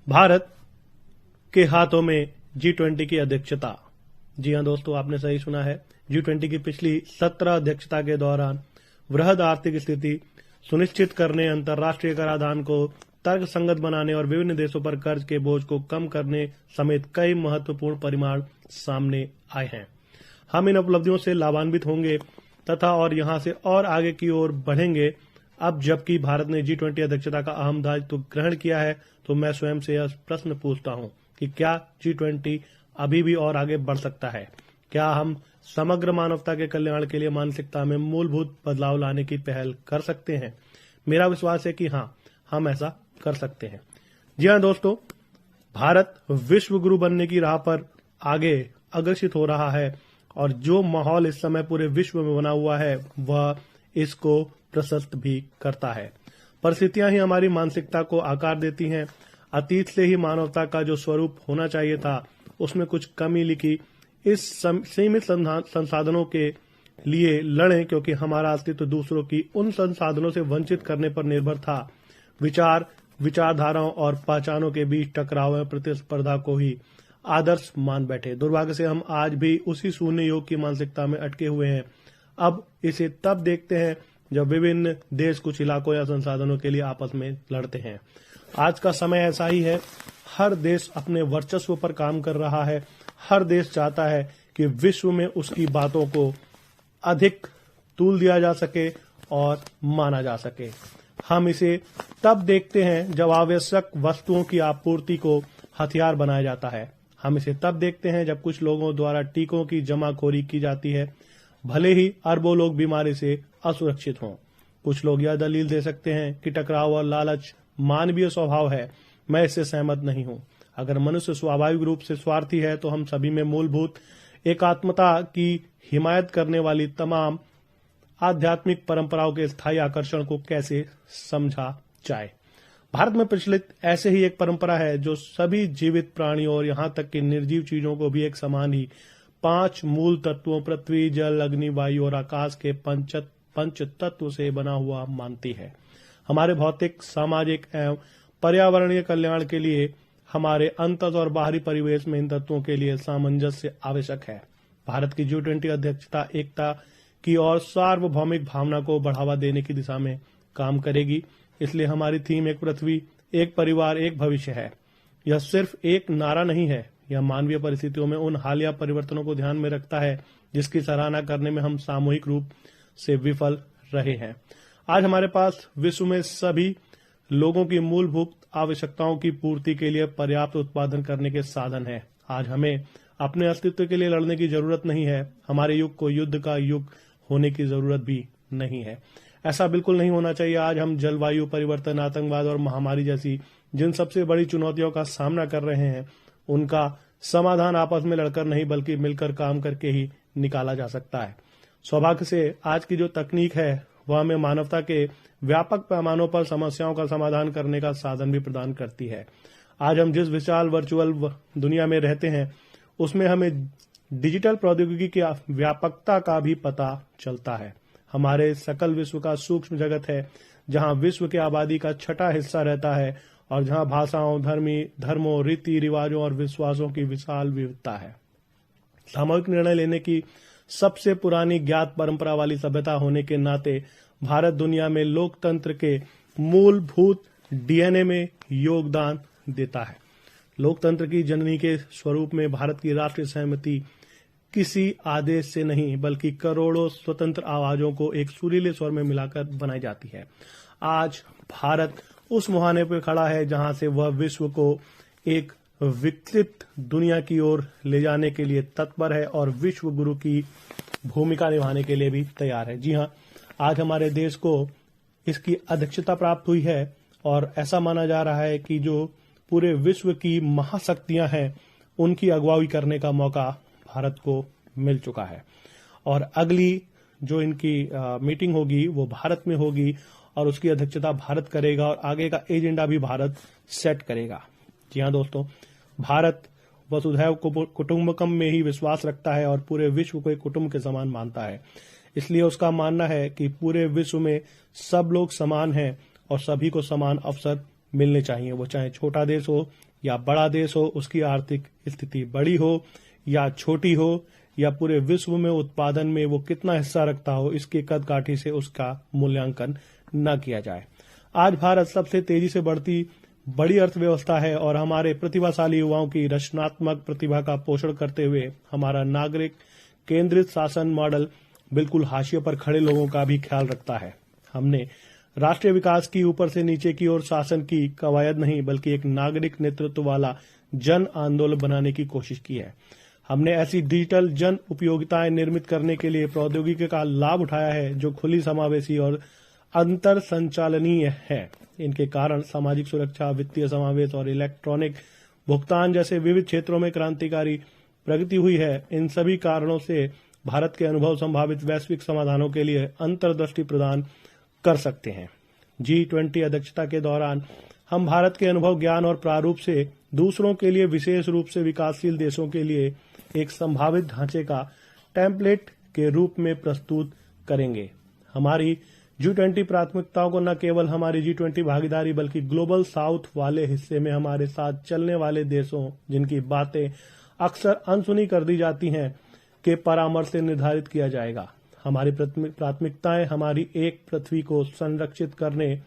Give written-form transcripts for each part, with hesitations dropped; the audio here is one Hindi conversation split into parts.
भारत के हाथों में G20 की अध्यक्षता। जी हां दोस्तों, आपने सही सुना है। G20 की पिछली 17 अध्यक्षता के दौरान वृहद आर्थिक स्थिति सुनिश्चित करने, अंतर्राष्ट्रीय कराधान को तर्कसंगत बनाने और विभिन्न देशों पर कर्ज के बोझ को कम करने समेत कई महत्वपूर्ण परिणाम सामने आए हैं। हम इन उपलब्धियों से लाभान्वित होंगे तथा और यहां से और आगे की ओर बढ़ेंगे। अब जबकि भारत ने G20 अध्यक्षता का अहम दायित्व ग्रहण किया है, तो मैं स्वयं से यह प्रश्न पूछता हूं कि क्या G20 अभी भी और आगे बढ़ सकता है? क्या हम समग्र मानवता के कल्याण के लिए मानसिकता में मूलभूत बदलाव लाने की पहल कर सकते हैं? मेरा विश्वास है कि हाँ, हम ऐसा कर सकते हैं। जी हाँ दोस्तों, भारत विश्व गुरु बनने की राह पर आगे अग्रसित हो रहा है और जो माहौल इस समय पूरे विश्व में बना हुआ है वह इसको प्रशस्त भी करता है। परिस्थितियां ही हमारी मानसिकता को आकार देती हैं। अतीत से ही मानवता का जो स्वरूप होना चाहिए था उसमें कुछ कमी लिखी। इस सीमित संसाधनों के लिए लड़ें, क्योंकि हमारा अस्तित्व दूसरों की उन संसाधनों से वंचित करने पर निर्भर था। विचारधाराओं और पहचानों के बीच टकराव में प्रतिस्पर्धा को ही आदर्श मान बैठे। दुर्भाग्य से हम आज भी उसी शून्य योग की मानसिकता में अटके हुए हैं। अब इसे तब देखते हैं जब विभिन्न देश कुछ इलाकों या संसाधनों के लिए आपस में लड़ते हैं। आज का समय ऐसा ही है। हर देश अपने वर्चस्व पर काम कर रहा है। हर देश चाहता है कि विश्व में उसकी बातों को अधिक तूल दिया जा सके और माना जा सके। हम इसे तब देखते हैं जब आवश्यक वस्तुओं की आपूर्ति को हथियार बनाया जाता है। हम इसे तब देखते हैं जब कुछ लोगों द्वारा टीकों की जमाखोरी की जाती है, भले ही अरबों लोग बीमारी से असुरक्षित हों। कुछ लोग यह दलील दे सकते हैं कि टकराव और लालच मानवीय स्वभाव है। मैं इससे सहमत नहीं हूं। अगर मनुष्य स्वाभाविक रूप से स्वार्थी है तो हम सभी में मूलभूत एकात्मता की हिमायत करने वाली तमाम आध्यात्मिक परंपराओं के स्थायी आकर्षण को कैसे समझा जाए। भारत में प्रचलित ऐसे ही एक परंपरा है जो सभी जीवित प्राणियों और यहां तक कि निर्जीव चीजों को भी एक समान ही 5 मूल तत्वों पृथ्वी, जल, अग्नि, वायु और आकाश के पंच तत्व से बना हुआ मानती है। हमारे भौतिक, सामाजिक एवं पर्यावरणीय कल्याण के लिए हमारे अंतत और बाहरी परिवेश में इन तत्वों के लिए सामंजस्य आवश्यक है। भारत की G20 अध्यक्षता एकता की और सार्वभौमिक भावना को बढ़ावा देने की दिशा में काम करेगी। इसलिए हमारी थीम एक पृथ्वी, एक परिवार, एक भविष्य है। यह सिर्फ एक नारा नहीं है, यह मानवीय परिस्थितियों में उन हालिया परिवर्तनों को ध्यान में रखता है जिसकी सराहना करने में हम सामूहिक रूप से विफल रहे हैं। आज हमारे पास विश्व में सभी लोगों की मूलभूत आवश्यकताओं की पूर्ति के लिए पर्याप्त उत्पादन करने के साधन है। आज हमें अपने अस्तित्व के लिए लड़ने की जरूरत नहीं है। हमारे युग को युद्ध का युग होने की जरूरत भी नहीं है। ऐसा बिल्कुल नहीं होना चाहिए। आज हम जलवायु परिवर्तन, आतंकवाद और महामारी जैसी जिन सबसे बड़ी चुनौतियों का सामना कर रहे हैं, उनका समाधान आपस में लड़कर नहीं बल्कि मिलकर काम करके ही निकाला जा सकता है। सौभाग्य से आज की जो तकनीक है वह हमें मानवता के व्यापक पैमानों पर समस्याओं का समाधान करने का साधन भी प्रदान करती है। आज हम जिस विशाल वर्चुअल दुनिया में रहते हैं उसमें हमें डिजिटल प्रौद्योगिकी की व्यापकता का भी पता चलता है। हमारे सकल विश्व का सूक्ष्म जगत है जहां विश्व की आबादी का छठा हिस्सा रहता है और जहां भाषाओं, धर्मों, रीति रिवाजों और विश्वासों की विशाल विविधता है। सामूहिक निर्णय लेने की सबसे पुरानी ज्ञात परंपरा वाली सभ्यता होने के नाते भारत दुनिया में लोकतंत्र के मूलभूत DNA में योगदान देता है। लोकतंत्र की जननी के स्वरूप में भारत की राष्ट्रीय सहमति किसी आदेश से नहीं बल्कि करोड़ों स्वतंत्र आवाजों को एक सुरीले स्वर में मिलाकर बनाई जाती है। आज भारत उस मुहाने पर खड़ा है जहां से वह विश्व को एक विकसित दुनिया की ओर ले जाने के लिए तत्पर है और विश्व गुरु की भूमिका निभाने के लिए भी तैयार है। जी हाँ, आज हमारे देश को इसकी अध्यक्षता प्राप्त हुई है और ऐसा माना जा रहा है कि जो पूरे विश्व की महाशक्तियां हैं उनकी अगुवाई करने का मौका भारत को मिल चुका है। और अगली जो इनकी मीटिंग होगी वो भारत में होगी और उसकी अध्यक्षता भारत करेगा और आगे का एजेंडा भी भारत सेट करेगा। जी हाँ दोस्तों, भारत वसुधैव कुटुंबकम में ही विश्वास रखता है और पूरे विश्व को एक कुटुंब के समान मानता है। इसलिए उसका मानना है कि पूरे विश्व में सब लोग समान हैं और सभी को समान अवसर मिलने चाहिए, वो चाहे छोटा देश हो या बड़ा देश हो, उसकी आर्थिक स्थिति बड़ी हो या छोटी हो, या पूरे विश्व में उत्पादन में वो कितना हिस्सा रखता हो, इसकी कदकाठी से उसका मूल्यांकन न किया जाए। आज भारत सबसे तेजी से बढ़ती बड़ी अर्थव्यवस्था है और हमारे प्रतिभाशाली युवाओं की रचनात्मक प्रतिभा का पोषण करते हुए हमारा नागरिक केंद्रित शासन मॉडल बिल्कुल हाशिए पर खड़े लोगों का भी ख्याल रखता है। हमने राष्ट्रीय विकास की ऊपर से नीचे की ओर शासन की कवायद नहीं, बल्कि एक नागरिक नेतृत्व वाला जन आंदोलन बनाने की कोशिश की है। हमने ऐसी डिजिटल जन उपयोगिताएं निर्मित करने के लिए प्रौद्योगिकी का लाभ उठाया है जो खुली, समावेशी और अंतर संचालनीय है। इनके कारण सामाजिक सुरक्षा, वित्तीय समावेश और इलेक्ट्रॉनिक भुगतान जैसे विविध क्षेत्रों में क्रांतिकारी प्रगति हुई है। इन सभी कारणों से भारत के अनुभव संभावित वैश्विक समाधानों के लिए अंतर्दृष्टि प्रदान कर सकते हैं। G20 अध्यक्षता के दौरान हम भारत के अनुभव, ज्ञान और प्रारूप से दूसरों के लिए, विशेष रूप से विकासशील देशों के लिए एक संभावित ढांचे का टेम्पलेट के रूप में प्रस्तुत करेंगे। हमारी G20 प्राथमिकताओं को न केवल हमारी G20 भागीदारी बल्कि ग्लोबल साउथ वाले हिस्से में हमारे साथ चलने वाले देशों जिनकी बातें अक्सर अनसुनी कर दी जाती हैं के परामर्श से निर्धारित किया जाएगा। हमारी प्राथमिकताएं हमारी एक पृथ्वी को संरक्षित करने,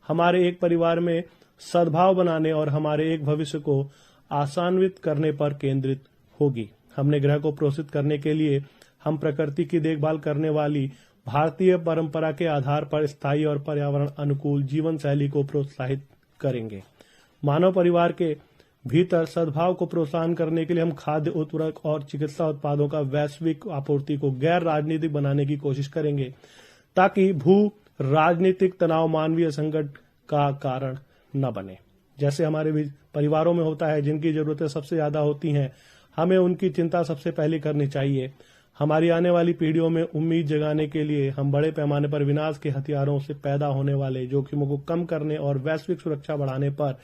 हमारे एक परिवार में सद्भाव बनाने और हमारे एक भविष्य को आसान्वित करने पर केंद्रित होगी। हमने ग्रह को पोषित करने के लिए हम प्रकृति की देखभाल करने वाली भारतीय परंपरा के आधार पर स्थायी और पर्यावरण अनुकूल जीवन शैली को प्रोत्साहित करेंगे। मानव परिवार के भीतर सद्भाव को प्रोत्साहन करने के लिए हम खाद्य उर्वरक और चिकित्सा उत्पादों का वैश्विक आपूर्ति को गैर राजनीतिक बनाने की कोशिश करेंगे ताकि भू राजनीतिक तनाव मानवीय संकट का कारण न बने। जैसे हमारे परिवारों में होता है, जिनकी जरूरतें सबसे ज्यादा होती हैं, हमें उनकी चिंता सबसे पहले करनी चाहिए। हमारी आने वाली पीढ़ियों में उम्मीद जगाने के लिए हम बड़े पैमाने पर विनाश के हथियारों से पैदा होने वाले जोखिमों को कम करने और वैश्विक सुरक्षा बढ़ाने पर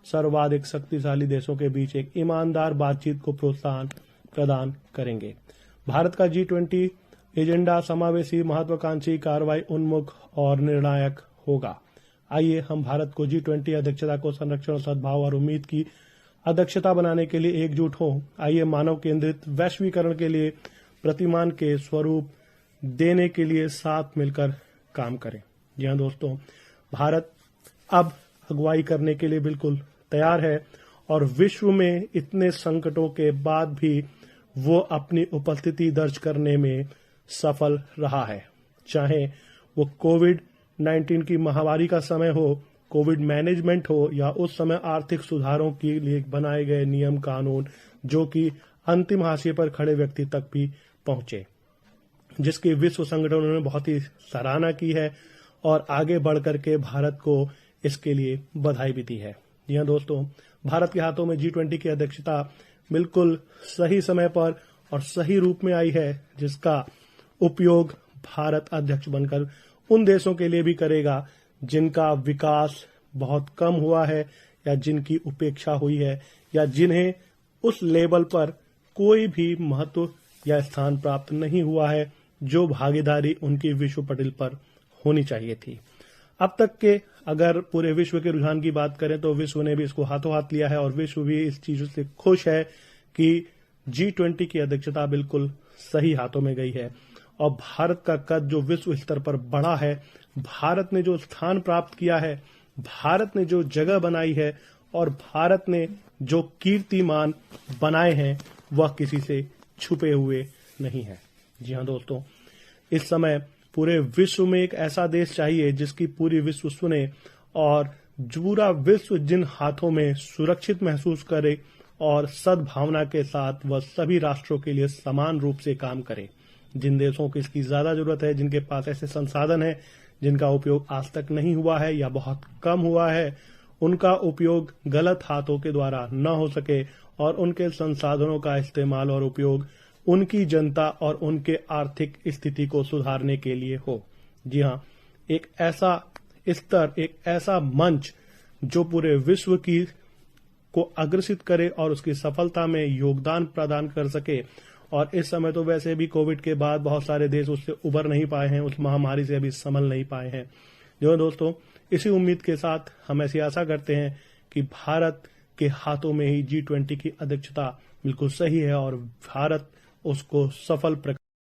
सर्वाधिक शक्तिशाली देशों के बीच एक ईमानदार बातचीत को प्रोत्साहन प्रदान करेंगे। भारत का G20 एजेंडा समावेशी, महत्वाकांक्षी, कार्रवाई उन्मुख और निर्णायक होगा। आइए हम भारत को G20 अध्यक्षता को संरक्षण, सद्भाव और उम्मीद की अध्यक्षता बनाने के लिए एकजुट हों। आइए मानव केंद्रित वैश्वीकरण के लिए प्रतिमान के स्वरूप देने के लिए साथ मिलकर काम करें। जी हाँ दोस्तों, भारत अब अगुवाई करने के लिए बिल्कुल तैयार है और विश्व में इतने संकटों के बाद भी वो अपनी उपस्थिति दर्ज करने में सफल रहा है। चाहे वो कोविड-19 की महामारी का समय हो, कोविड मैनेजमेंट हो या उस समय आर्थिक सुधारों के लिए बनाए गए नियम कानून जो कि अंतिम हाशिए पर खड़े व्यक्ति तक भी पहुंचे, जिसकी विश्व संगठनों ने बहुत ही सराहना की है और आगे बढ़कर के भारत को इसके लिए बधाई भी दी है। जी हाँ दोस्तों, भारत के हाथों में G20 की अध्यक्षता बिल्कुल सही समय पर और सही रूप में आई है, जिसका उपयोग भारत अध्यक्ष बनकर उन देशों के लिए भी करेगा जिनका विकास बहुत कम हुआ है या जिनकी उपेक्षा हुई है या जिन्हें उस लेवल पर कोई भी महत्व या स्थान प्राप्त नहीं हुआ है जो भागीदारी उनकी विश्व पटल पर होनी चाहिए थी। अब तक के अगर पूरे विश्व के रुझान की बात करें तो विश्व ने भी इसको हाथों हाथ लिया है और विश्व भी इस चीज से खुश है कि G20 की अध्यक्षता बिल्कुल सही हाथों में गई है और भारत का कद जो विश्व स्तर पर बढ़ा है, भारत ने जो स्थान प्राप्त किया है, भारत ने जो जगह बनाई है और भारत ने जो कीर्तिमान बनाए हैं वह किसी से छुपे हुए नहीं है। जी हाँ दोस्तों, इस समय पूरे विश्व में एक ऐसा देश चाहिए जिसकी पूरी विश्व सुने और पूरा विश्व जिन हाथों में सुरक्षित महसूस करे और सद्भावना के साथ वह सभी राष्ट्रों के लिए समान रूप से काम करे। जिन देशों को इसकी ज्यादा जरूरत है, जिनके पास ऐसे संसाधन है जिनका उपयोग आज तक नहीं हुआ है या बहुत कम हुआ है, उनका उपयोग गलत हाथों के द्वारा न हो सके और उनके संसाधनों का इस्तेमाल और उपयोग उनकी जनता और उनके आर्थिक स्थिति को सुधारने के लिए हो। जी हाँ, एक ऐसा स्तर, एक ऐसा मंच जो पूरे विश्व की को अग्रसित करे और उसकी सफलता में योगदान प्रदान कर सके। और इस समय तो वैसे भी कोविड के बाद बहुत सारे देश उससे उबर नहीं पाए हैं, उस महामारी से अभी संभल नहीं पाए हैं। जो दोस्तों, इसी उम्मीद के साथ हम ऐसी आशा करते हैं कि भारत के हाथों में ही G20 की अध्यक्षता बिल्कुल सही है और भारत उसको सफल